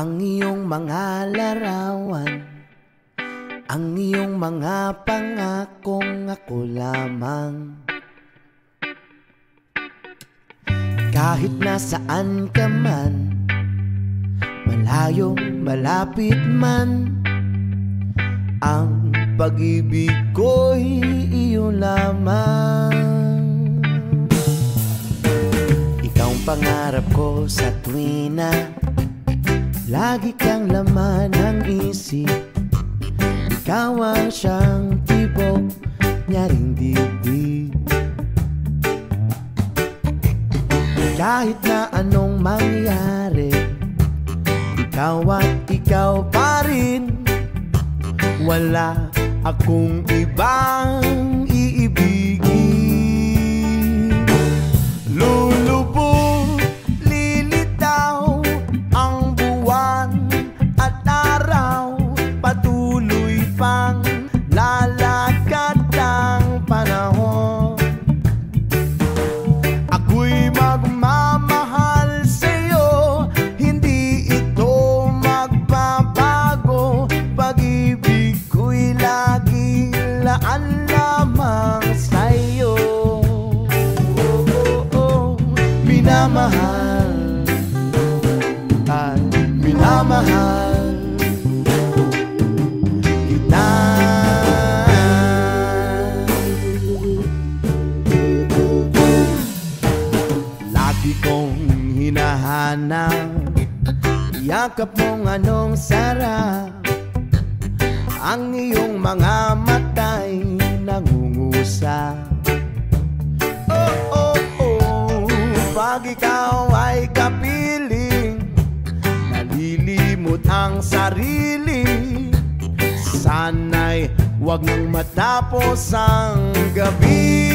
ang iyong mga larawan, ang iyong mga pangakong ako lamang. Kahit nasaan ka man, malayong malapit man, ang pag-ibig ko'y iyo lamang. Ikaw ang pangarap ko sa tuwina, lagi kang laman ng isip. Ikaw ang siyang tibok niya ring dibdib. Kahit na anong mangyari, ikaw at ikaw pa rin. Wala akong ibang iibigin. Lulubog, lilitaw ang buwan at araw, patuloy pang lalakad ang panahon. Ako'y magmamahal sa'yo, hindi ito magbabago. Pag-ibig ko'y lagi laan lamang sa'yo. Minamahal at minamahal kita. Lagi kong hinahanap yakap mong anong sarap, ang iyong mga mata'y nangungusap. Oh, oh, oh, pag ikaw ay kapiling, nalilimot ang sarili. Sana'y wag nang matapos ang gabi.